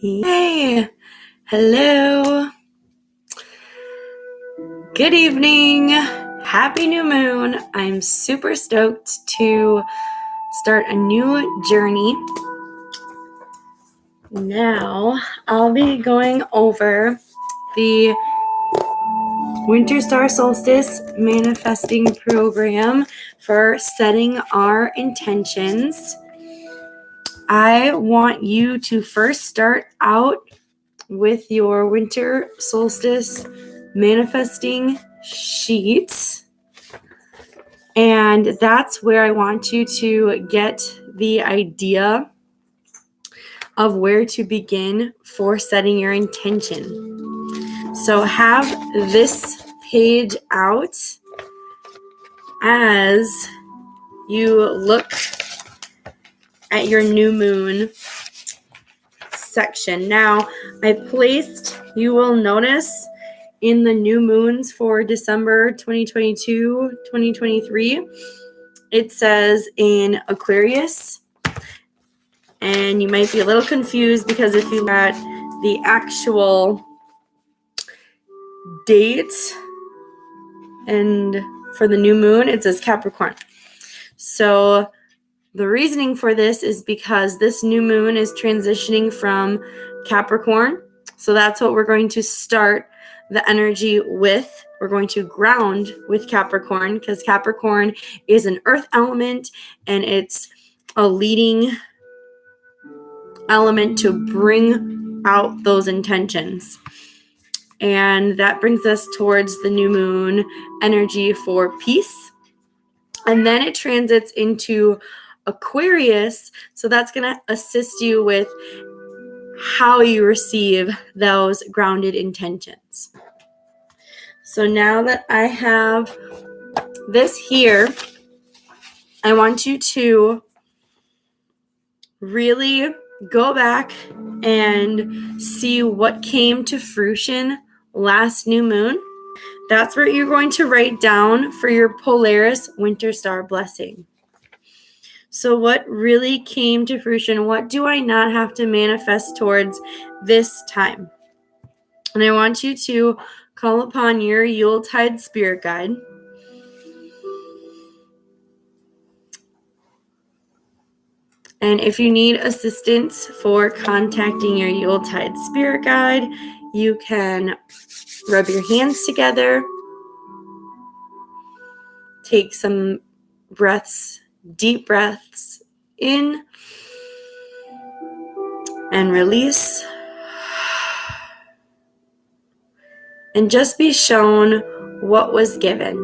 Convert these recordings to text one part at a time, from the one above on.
Hey, hello, good evening, happy new moon. I'm super stoked to start a new journey. Now, I'll be going over the Winter Star Solstice Manifesting Program for setting our intentions. I want you to first start out with your winter solstice manifesting sheets. And that's where I want you to get the idea of where to begin for setting your intention. So have this page out as you look at your new moon section. Now, you will notice in the new moons for December 2022, 2023, it says in Aquarius. And you might be a little confused because if you look at the actual date and for the new moon, it says Capricorn. So the reasoning for this is because this new moon is transitioning from Capricorn. So that's what we're going to start the energy with. We're going to ground with Capricorn because Capricorn is an earth element and it's a leading element to bring out those intentions. And that brings us towards the new moon energy for peace. And then it transits into Aquarius, so that's going to assist you with how you receive those grounded intentions. So now that I have this here, I want you to really go back and see what came to fruition last new moon. That's what you're going to write down for your Polaris Winter Star blessing. So what really came to fruition? What do I not have to manifest towards this time? And I want you to call upon your Yuletide spirit guide. And if you need assistance for contacting your Yuletide spirit guide, you can rub your hands together, take some deep breaths in, and release. And just be shown what was given.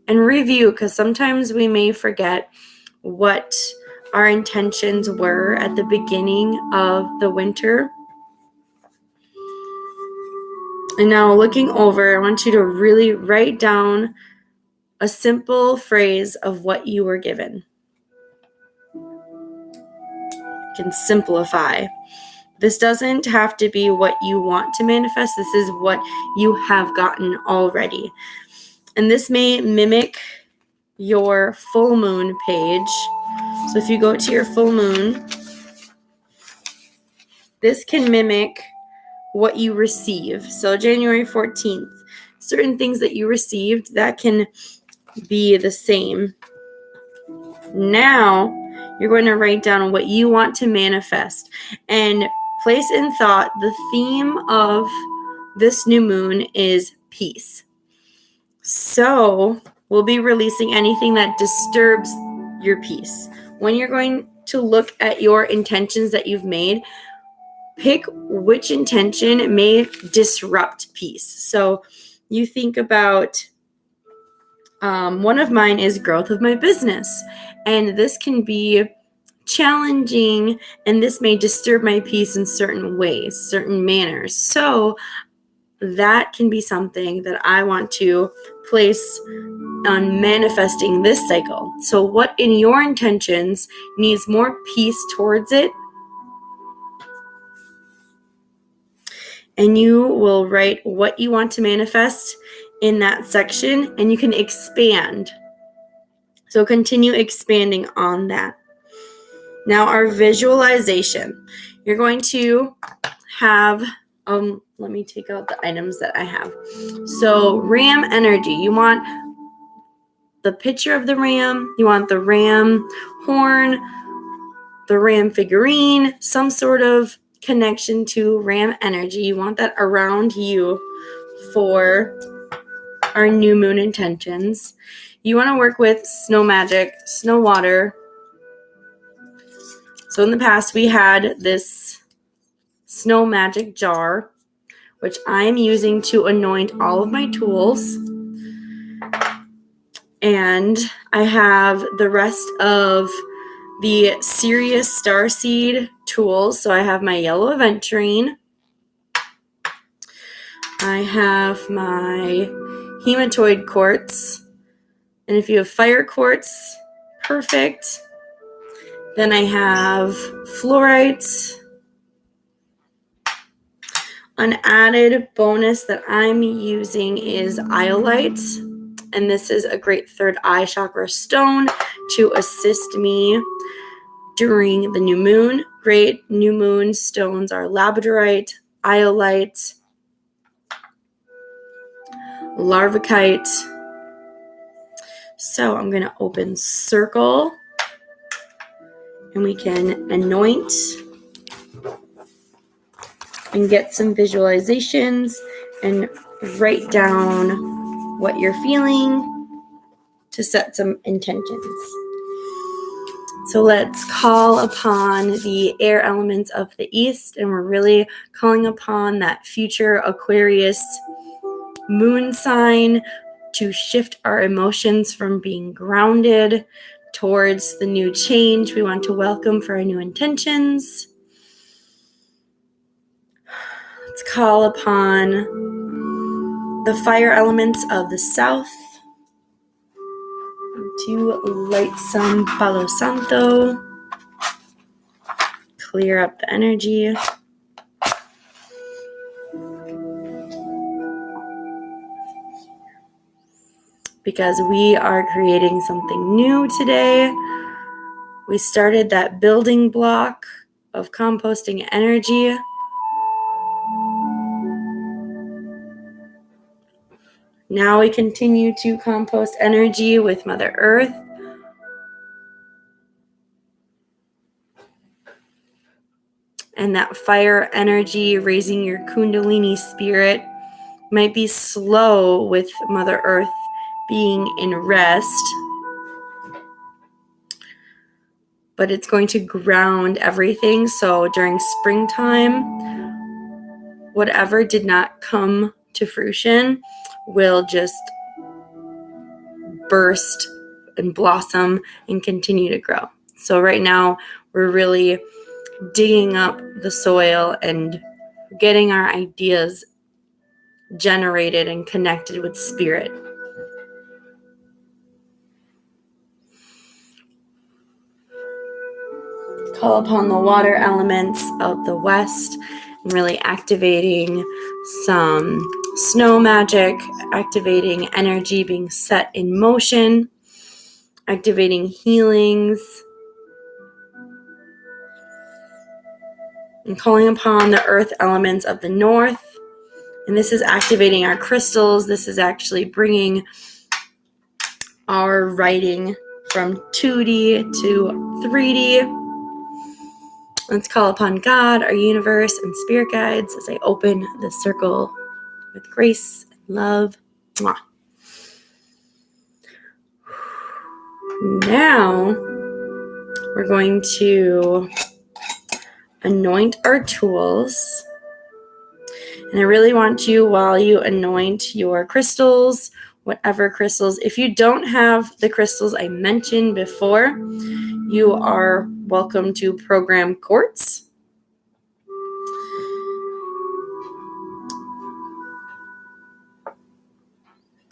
And review, because sometimes we may forget what our intentions were at the beginning of the winter. And now looking over, I want you to really write down a simple phrase of what you were given. You can simplify. This doesn't have to be what you want to manifest. This is what you have gotten already. And this may mimic your full moon page. So if you go to your full moon, this can mimic what you receive. So January 14th, certain things that you received, that can be the same. Now, you're going to write down what you want to manifest and place in thought the theme of this new moon is peace. So we'll be releasing anything that disturbs your peace. When you're going to look at your intentions that you've made, pick which intention may disrupt peace. So you think about, one of mine is growth of my business. And this can be challenging, and this may disturb my peace in certain ways, certain manners. So that can be something that I want to place on manifesting this cycle. So what in your intentions needs more peace towards it? And you will write what you want to manifest in that section, and you can expand. So continue expanding on that. Now, our visualization. you're going to have, let me take out the items that I have. So ram energy, you want the picture of the ram, you want the ram horn, the ram figurine, some sort of connection to ram energy. You want that around you for our new moon intentions. You want to work with snow magic, snow water. So in the past, we had this snow magic jar, which I'm using to anoint all of my tools. And I have the rest of the Sirius Starseed tools. So I have my yellow aventurine. I have my hematoid quartz. And if you have fire quartz, perfect. Then I have fluorite. An added bonus that I'm using is iolite. And this is a great third eye chakra stone to assist me during the new moon. Great new moon stones are labradorite, iolite, larvikite. So I'm going to open circle and we can anoint and get some visualizations and write down what you're feeling to set some intentions. So let's call upon the air elements of the east, and we're really calling upon that future Aquarius moon sign to shift our emotions from being grounded towards the new change we want to welcome for our new intentions. Let's call upon the fire elements of the south to light some Palo Santo, clear up the energy. Because we are creating something new today. We started that building block of composting energy. Now we continue to compost energy with Mother Earth. And that fire energy, raising your Kundalini spirit, might be slow with Mother Earth being in rest. But it's going to ground everything. So during springtime, whatever did not come to fruition will just burst and blossom and continue to grow. So right now, we're really digging up the soil and getting our ideas generated and connected with spirit. Call upon the water elements of the west and really activating some snow magic, activating energy being set in motion, activating healings, and calling upon the earth elements of the north. And this is activating our crystals. This is actually bringing our writing from 2D to 3D. Let's call upon God, our universe, and spirit guides as I open the circle with grace and love. Mwah. Now, we're going to anoint our tools. And I really want you, while you anoint your crystals, whatever crystals, if you don't have the crystals I mentioned before, you are welcome to program quartz.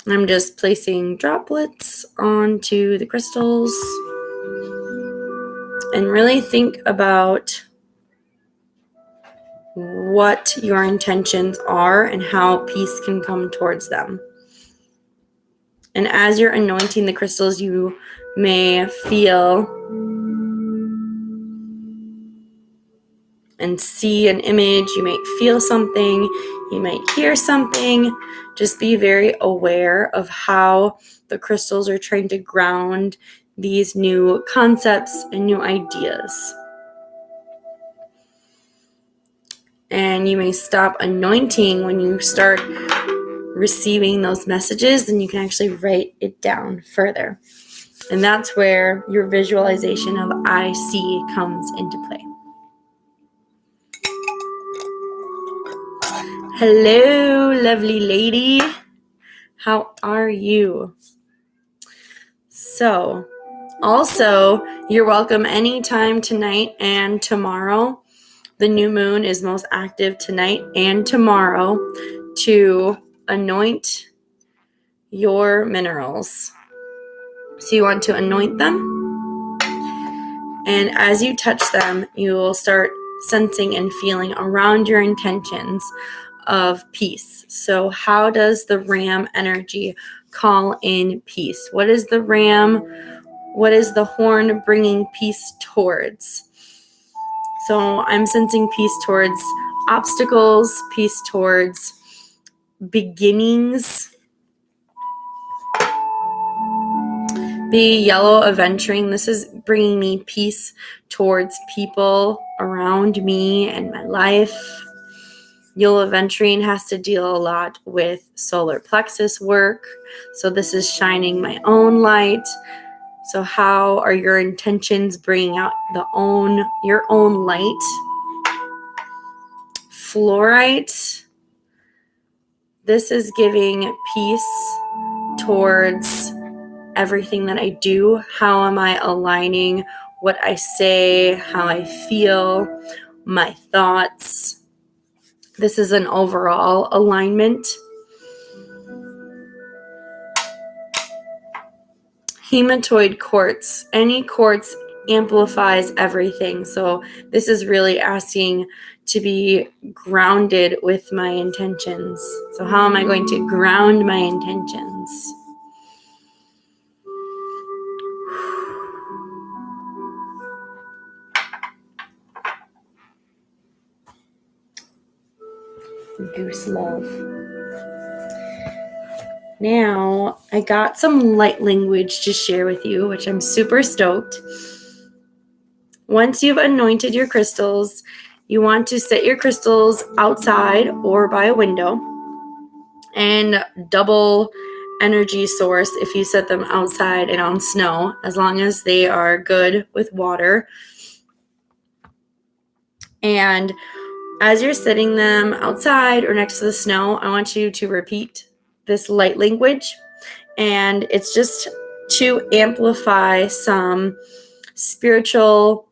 I'm just placing droplets onto the crystals and really think about what your intentions are and how peace can come towards them. And as you're anointing the crystals, you may feel and see an image. You might feel something. You might hear something. Just be very aware of how the crystals are trying to ground these new concepts and new ideas. And you may stop anointing when you start receiving those messages, and you can actually write it down further. And that's where your visualization of I see comes into play. Hello, lovely lady. How are you? So, also, you're welcome anytime tonight and tomorrow. The new moon is most active tonight and tomorrow to anoint your minerals. So you want to anoint them. And as you touch them, you will start sensing and feeling around your intentions of peace. So how does the ram energy call in peace? What is the ram? What is the horn bringing peace towards? So I'm sensing peace towards obstacles, peace towards beginnings. The yellow aventurine, this is bringing me peace towards people around me and my life. Yellow aventurine has to deal a lot with solar plexus work. So this is shining my own light. So how are your intentions bringing out your own light? Fluorite, this is giving peace towards everything that I do. How am I aligning what I say, how I feel, my thoughts? This is an overall alignment. Hematoid quartz. Any quartz amplifies everything. So this is really asking to be grounded with my intentions. So how am I going to ground my intentions? Goose love. Now, I got some light language to share with you, which I'm super stoked. Once you've anointed your crystals, you want to set your crystals outside or by a window, and double energy source if you set them outside and on snow, as long as they are good with water. And as you're setting them outside or next to the snow, I want you to repeat this light language. And it's just to amplify some spiritual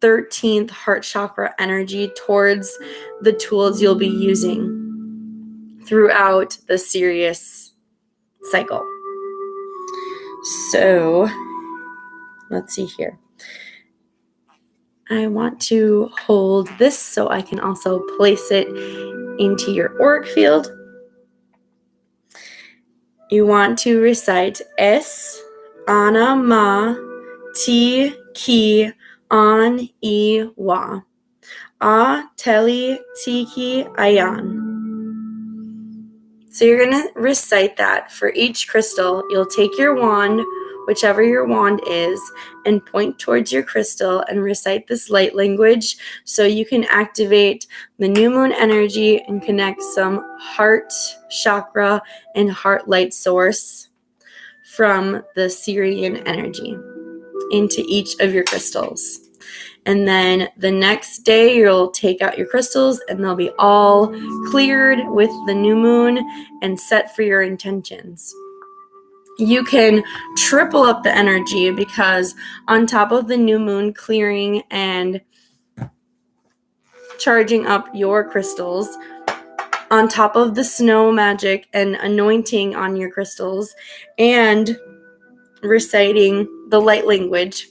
13th heart chakra energy towards the tools you'll be using throughout the Sirius cycle. So let's see here. I want to hold this so I can also place it into your auric field. You want to recite S, Ana, Ma, Ti, Ki, An, I, Wa. A, Teli, Tiki, Ayan. So you're going to recite that for each crystal. You'll take your wand, whichever your wand is, and point towards your crystal and recite this light language so you can activate the new moon energy and connect some heart chakra and heart light source from the Sirian energy into each of your crystals. And then the next day, you'll take out your crystals and they'll be all cleared with the new moon and set for your intentions. You can triple up the energy because on top of the new moon clearing and charging up your crystals, on top of the snow magic and anointing on your crystals and reciting the light language,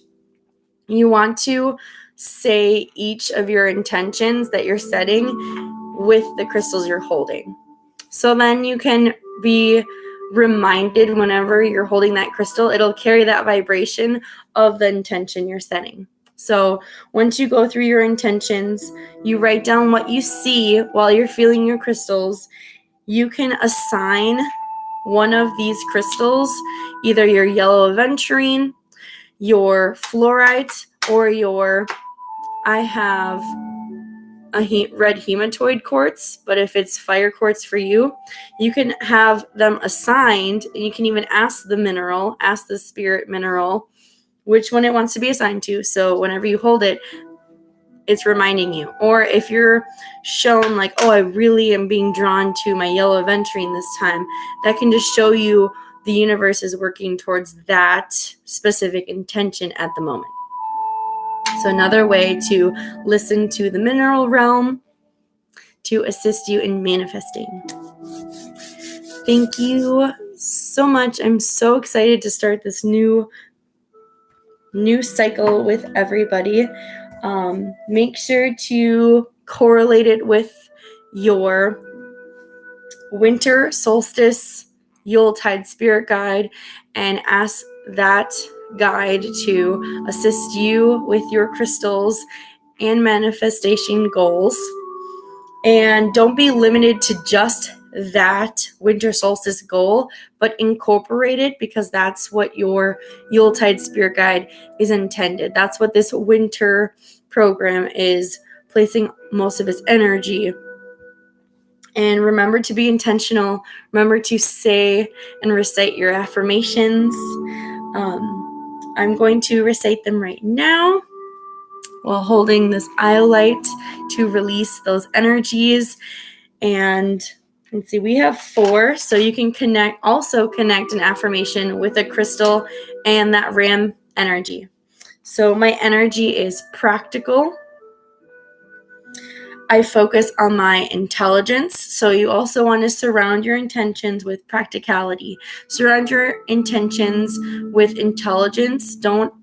you want to say each of your intentions that you're setting with the crystals you're holding. So then you can be reminded whenever you're holding that crystal, it'll carry that vibration of the intention you're setting. So once you go through your intentions, you write down what you see while you're feeling your crystals. You can assign one of these crystals, either your yellow aventurine, your fluorite, or I have a red hematoid quartz, but if it's fire quartz for you, you can have them assigned, and you can even ask the spirit mineral, which one it wants to be assigned to. So whenever you hold it, it's reminding you. Or if you're shown like, oh, I really am being drawn to my yellow aventurine this time, that can just show you the universe is working towards that specific intention at the moment. So another way to listen to the mineral realm to assist you in manifesting. Thank you so much. I'm so excited to start this new cycle with everybody. Make sure to correlate it with your winter solstice Yuletide spirit guide and ask that guide to assist you with your crystals and manifestation goals. And don't be limited to just that winter solstice goal, but incorporate it, because that's what your Yuletide spirit guide is intended. That's what this winter program is placing most of its energy. And remember to be intentional. Remember to say and recite your affirmations. I'm going to recite them right now while holding this iolite to release those energies. And let's see, we have 4, so you can connect an affirmation with a crystal and that RAM energy. So my energy is practical. I focus on my intelligence. So you also want to surround your intentions with practicality. Surround your intentions with intelligence. Don't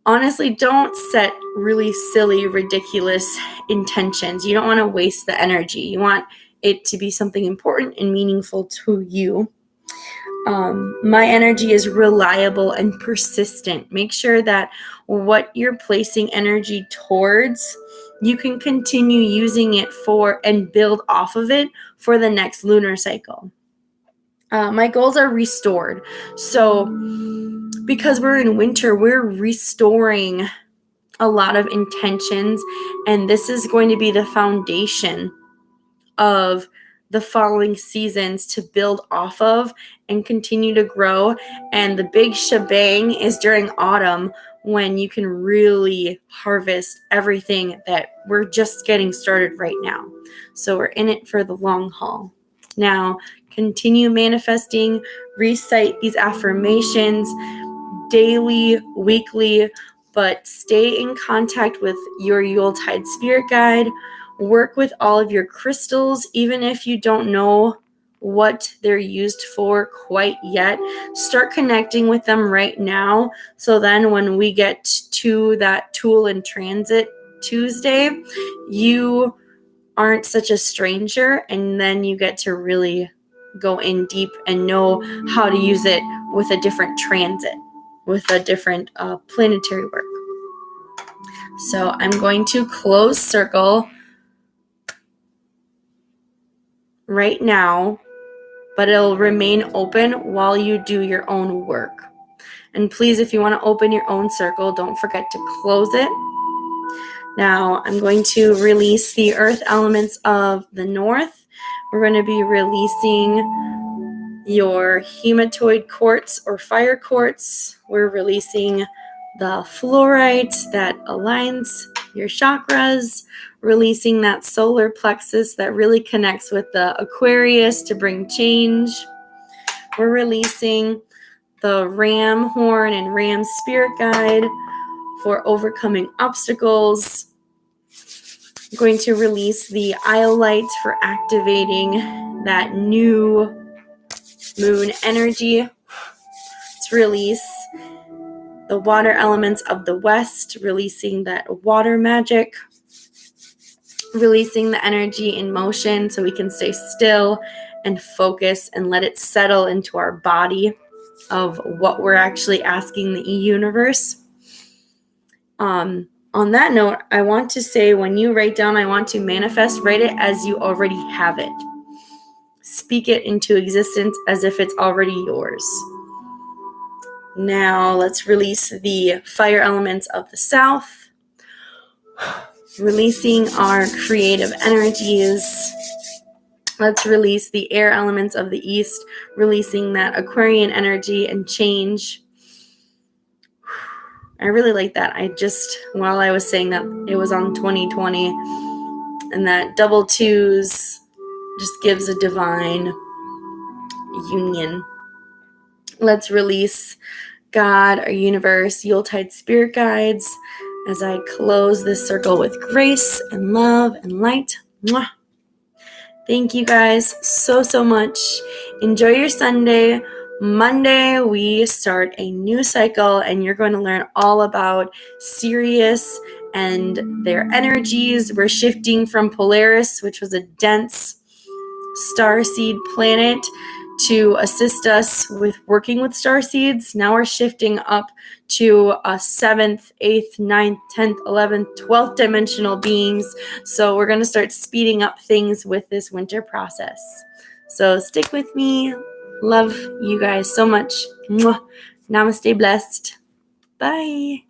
set really silly, ridiculous intentions. You don't want to waste the energy. You want it to be something important and meaningful to you. My energy is reliable and persistent. Make sure that what you're placing energy towards, you can continue using it for and build off of it for the next lunar cycle. My goals are restored. So because we're in winter, we're restoring a lot of intentions, and this is going to be the foundation of the following seasons to build off of and continue to grow. And the big shebang is during autumn, when you can really harvest everything that we're just getting started right now. So we're in it for the long haul. Now, continue manifesting, recite these affirmations daily, weekly, but stay in contact with your Yuletide spirit guide. Work with all of your crystals, even if you don't know what they're used for quite yet. Start connecting with them right now, so then when we get to that tool in transit Tuesday, you aren't such a stranger, and then you get to really go in deep and know how to use it with a different transit, with a different planetary work. So I'm going to close circle right now, but it'll remain open while you do your own work. And please, if you want to open your own circle, don't forget to close it. Now I'm going to release the earth elements of the north. We're going to be releasing your hematoid quartz or fire quartz. We're releasing the fluorite that aligns your chakras, releasing that solar plexus that really connects with the Aquarius to bring change. We're releasing the ram horn and ram spirit guide for overcoming obstacles. I'm going to release the iolite for activating that new moon energy. Let's release the water elements of the west, releasing that water magic, releasing the energy in motion so we can stay still and focus and let it settle into our body of what we're actually asking the universe. On that note, I want to say when you write down, I want to manifest, write it as you already have it. Speak it into existence as if it's already yours. Now let's release the fire elements of the south, releasing our creative energies. Let's release the air elements of the east, releasing that Aquarian energy and change. I really like that. While I was saying that, it was on 2020, and that double twos just gives a divine union. Let's release God, our universe, Yuletide spirit guides, as I close this circle with grace and love and light. Mwah. Thank you guys so much. Enjoy your Sunday. Monday, we start a new cycle, and you're going to learn all about Sirius and their energies. We're shifting from Polaris, which was a dense starseed planet, to assist us with working with starseeds. Now we're shifting up to a 7th, 8th, 9th, 10th, 11th, 12th dimensional beings. So we're going to start speeding up things with this winter process. So stick with me. Love you guys so much. Mwah. Namaste, blessed. Bye.